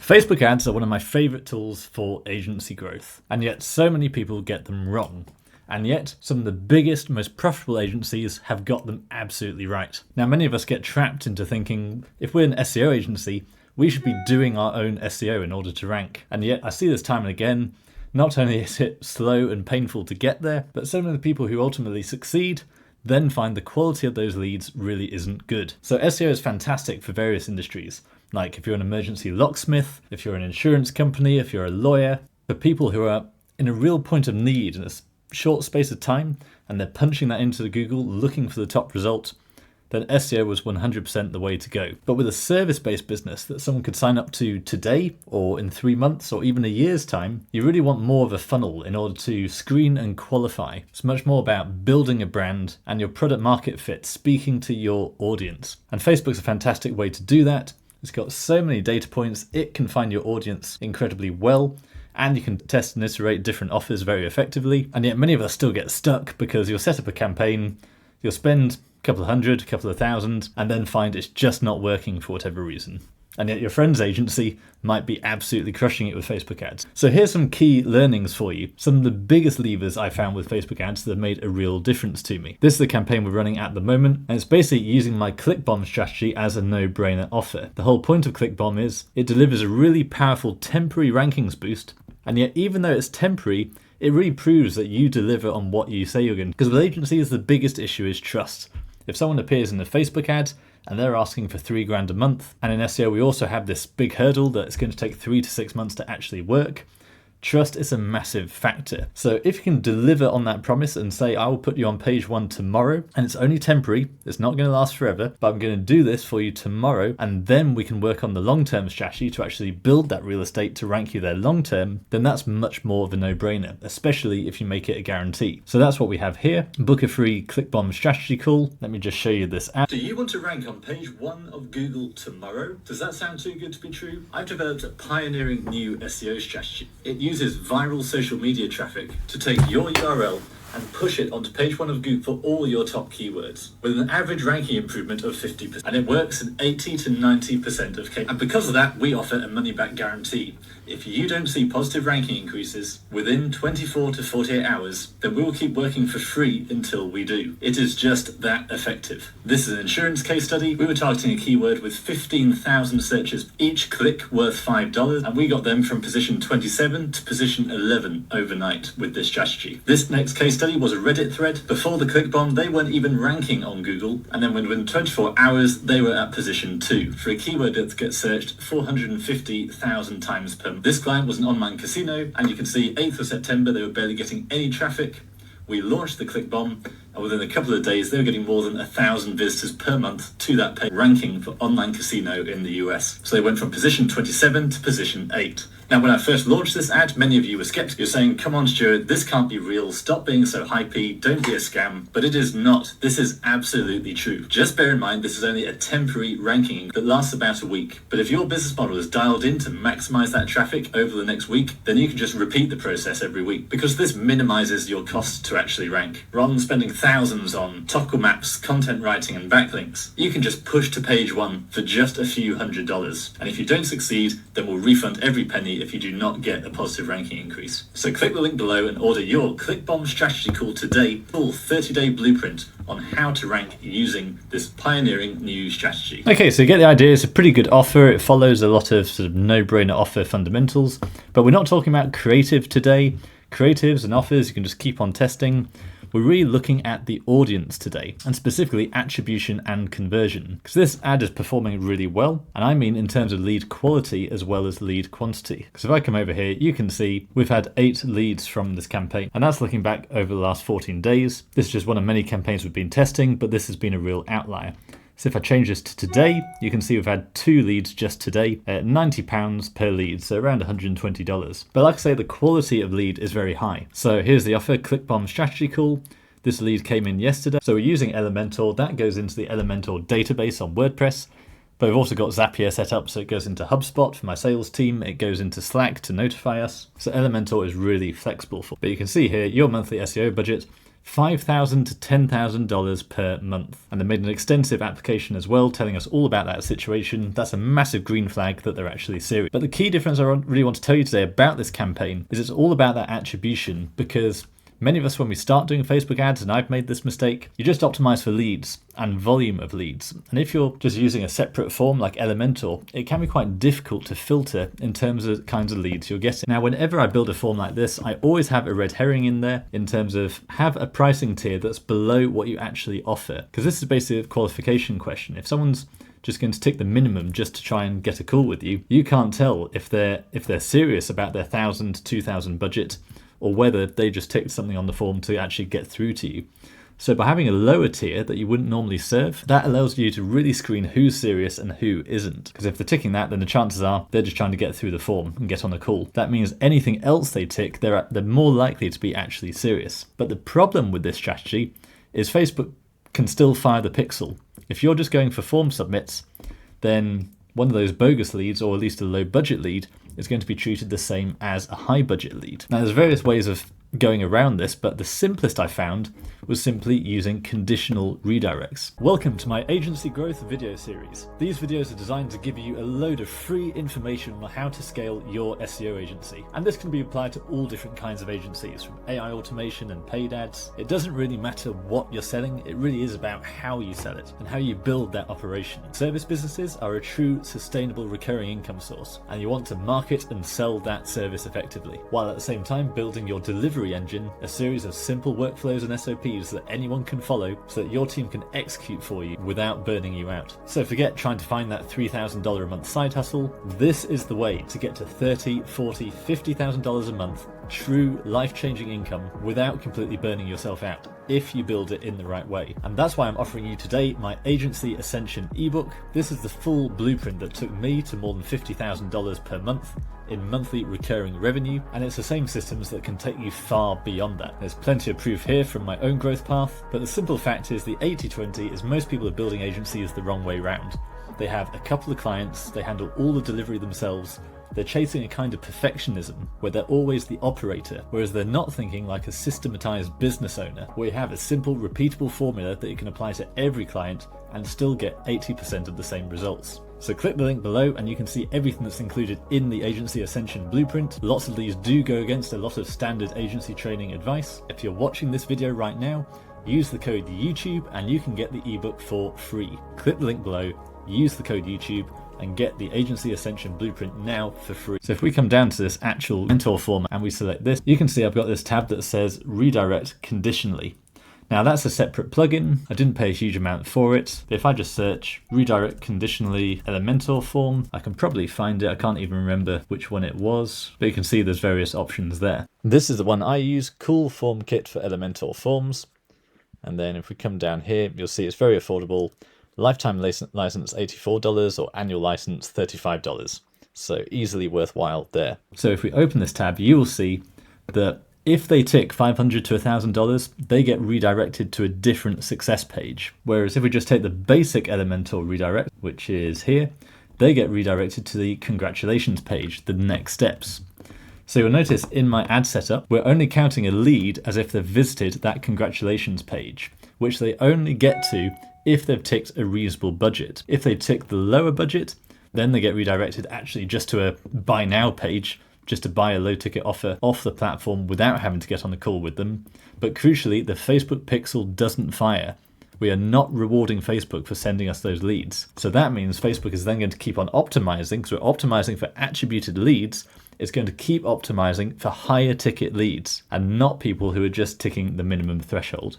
Facebook ads are one of my favorite tools for agency growth, and yet so many people get them wrong. And yet, some of the biggest, most profitable agencies have got them absolutely right. Now, many of us get trapped into thinking, if we're an SEO agency, we should be doing our own SEO in order to rank. And yet, I see this time and again, not only is it slow and painful to get there, but so many of the people who ultimately succeed then find the quality of those leads really isn't good. So SEO is fantastic for various industries. Like if you're an emergency locksmith, if you're an insurance company, if you're a lawyer, for people who are in a real point of need in a short space of time, and they're punching that into Google looking for the top result, then SEO was 100% the way to go. But with a service-based business that someone could sign up to today, or in 3 months, or even a year's time, you really want more of a funnel in order to screen and qualify. It's much more about building a brand and your product market fit, speaking to your audience. And Facebook's a fantastic way to do that. It's got so many data points, it can find your audience incredibly well, and you can test and iterate different offers very effectively. And yet many of us still get stuck because you'll set up a campaign, you'll spend a couple of hundred, a couple of thousand, and then find it's just not working for whatever reason. And yet your friend's agency might be absolutely crushing it with Facebook ads. So here's some key learnings for you. Some of the biggest levers I found with Facebook ads that have made a real difference to me. This is the campaign we're running at the moment, and it's basically using my click bomb strategy as a no-brainer offer. The whole point of click bomb is it delivers a really powerful temporary rankings boost, and yet even though it's temporary, it really proves that you deliver on what you say you're going to. Because with agencies, the biggest issue is trust. If someone appears in a Facebook ad and they're asking for $3,000 a month, and in SEO we also have this big hurdle that it's going to take 3 to 6 months to actually work, trust is a massive factor. So if you can deliver on that promise and say, I will put you on page 1 tomorrow, and it's only temporary, it's not going to last forever, but I'm going to do this for you tomorrow, and then we can work on the long-term strategy to actually build that real estate to rank you there long-term, then that's much more of a no-brainer, especially if you make it a guarantee. So that's what we have here. Book a free ClickBomb strategy call. Let me just show you this ad. Do you want to rank on page 1 of Google tomorrow? Does that sound too good to be true? I've developed a pioneering new SEO strategy. It uses viral social media traffic to take your URL and push it onto page 1 of Google for all your top keywords, with an average ranking improvement of 50%. And it works in 80 to 90% of cases. And because of that, we offer a money-back guarantee. If you don't see positive ranking increases within 24 to 48 hours, then we will keep working for free until we do. It is just that effective. This is an insurance case study. We were targeting a keyword with 15,000 searches, each click worth $5, and we got them from position 27 to position 11 overnight with this strategy. This next case study was a Reddit thread. Before the click bomb, they weren't even ranking on Google, and then within 24 hours, they were at position 2 for a keyword that gets searched 450,000 times per month. This client was an online casino, and you can see 8th of September, they were barely getting any traffic. We launched the click bomb, and within a couple of days, they were getting more than 1,000 visitors per month to that page, ranking for online casino in the US. So they went from position 27 to position 8. Now, when I first launched this ad, many of you were skeptical. You're saying, come on, Stuart, this can't be real. Stop being so hypey. Don't be a scam. But it is not. This is absolutely true. Just bear in mind, this is only a temporary ranking that lasts about a week. But if your business model is dialed in to maximize that traffic over the next week, then you can just repeat the process every week, because this minimizes your costs to actually rank. Rather than spending thousands on topical maps, content writing, and backlinks, you can just push to page 1 for just a few $100s. And if you don't succeed, then we'll refund every penny if you do not get a positive ranking increase. So click the link below and order your ClickBomb strategy call today, full 30-day blueprint on how to rank using this pioneering new strategy. Okay, so you get the idea. It's a pretty good offer. It follows a lot of sort of no-brainer offer fundamentals, but we're not talking about creative today. Creatives and offers, you can just keep on testing. We're really looking at the audience today, and specifically attribution and conversion, because this ad is performing really well, and I mean in terms of lead quality as well as lead quantity. Because if I come over here, you can see we've had 8 leads from this campaign, and that's looking back over the last 14 days. This is just one of many campaigns we've been testing, but this has been a real outlier. So if I change this to today, you can see we've had 2 leads just today at £90 per lead, so around $120. But like I say, the quality of lead is very high. So here's the offer, ClickBomb strategy call. This lead came in yesterday. So we're using Elementor. That goes into the Elementor database on WordPress. But we've also got Zapier set up, so it goes into HubSpot for my sales team. It goes into Slack to notify us. So Elementor is really flexible. But you can see here, your monthly SEO budget, $5,000 to $10,000 per month. And they made an extensive application as well, telling us all about that situation. That's a massive green flag that they're actually serious. But the key difference I really want to tell you today about this campaign is it's all about that attribution, because many of us, when we start doing Facebook ads, and I've made this mistake, you just optimize for leads and volume of leads. And if you're just using a separate form like Elementor, it can be quite difficult to filter in terms of kinds of leads you're getting. Now, whenever I build a form like this, I always have a red herring in there in terms of have a pricing tier that's below what you actually offer. Because this is basically a qualification question. If someone's just going to tick the minimum just to try and get a call with you, you can't tell if they're serious about their 1,000 to 2,000 budget, or whether they just ticked something on the form to actually get through to you. So by having a lower tier that you wouldn't normally serve, that allows you to really screen who's serious and who isn't. Because if they're ticking that, then the chances are they're just trying to get through the form and get on a call. That means anything else they tick, they're more likely to be actually serious. But the problem with this strategy is Facebook can still fire the pixel. If you're just going for form submits, then one of those bogus leads, or at least a low budget lead, is going to be treated the same as a high budget lead. Now, there's various ways of going around this, but the simplest I found was simply using conditional redirects. Welcome to my agency growth video series. These videos are designed to give you a load of free information on how to scale your SEO agency. And this can be applied to all different kinds of agencies, from AI automation and paid ads. It doesn't really matter what you're selling, it really is about how you sell it and how you build that operation. Service businesses are a true sustainable recurring income source, and you want to market and sell that service effectively, while at the same time building your delivery engine, a series of simple workflows and SOPs that anyone can follow so that your team can execute for you without burning you out. So forget trying to find that $3,000 a month side hustle. This is the way to get to $30,000, $40,000, $50,000 a month, true life-changing income without completely burning yourself out, if you build it in the right way. And that's why I'm offering you today my Agency Ascension ebook. This is the full blueprint that took me to more than $50,000 per month in monthly recurring revenue, and it's the same systems that can take you far beyond that. There's plenty of proof here from my own growth path, but the simple fact is the 80-20 is most people are building agencies the wrong way round. They have a couple of clients, they handle all the delivery themselves, they're chasing a kind of perfectionism where they're always the operator, whereas they're not thinking like a systematized business owner, where you have a simple, repeatable formula that you can apply to every client and still get 80% of the same results. So click the link below and you can see everything that's included in the Agency Ascension blueprint. Lots of these do go against a lot of standard agency training advice. If you're watching this video right now, use the code YouTube and you can get the ebook for free. Click the link below, use the code YouTube, and get the Agency Ascension blueprint now for free. So if we come down to this actual mentor form and we select this, you can see I've got this tab that says redirect conditionally. Now that's a separate plugin. I didn't pay a huge amount for it. But if I just search redirect conditionally Elementor form, I can probably find it. I can't even remember which one it was, but you can see there's various options there. This is the one I use, Cool Form Kit for Elementor Forms. And then if we come down here, you'll see it's very affordable. Lifetime license $84 or annual license $35. So easily worthwhile there. So if we open this tab, you will see that if they tick $500 to $1,000, they get redirected to a different success page. Whereas if we just take the basic Elementor redirect, which is here, they get redirected to the congratulations page, the next steps. So you'll notice in my ad setup, we're only counting a lead as if they've visited that congratulations page, which they only get to if they've ticked a reasonable budget. If they tick the lower budget, then they get redirected actually just to a buy now page, just to buy a low ticket offer off the platform without having to get on a call with them. But crucially, the Facebook pixel doesn't fire. We are not rewarding Facebook for sending us those leads. So that means Facebook is then going to keep on optimizing, because we're optimizing for attributed leads. It's going to keep optimizing for higher ticket leads and not people who are just ticking the minimum threshold.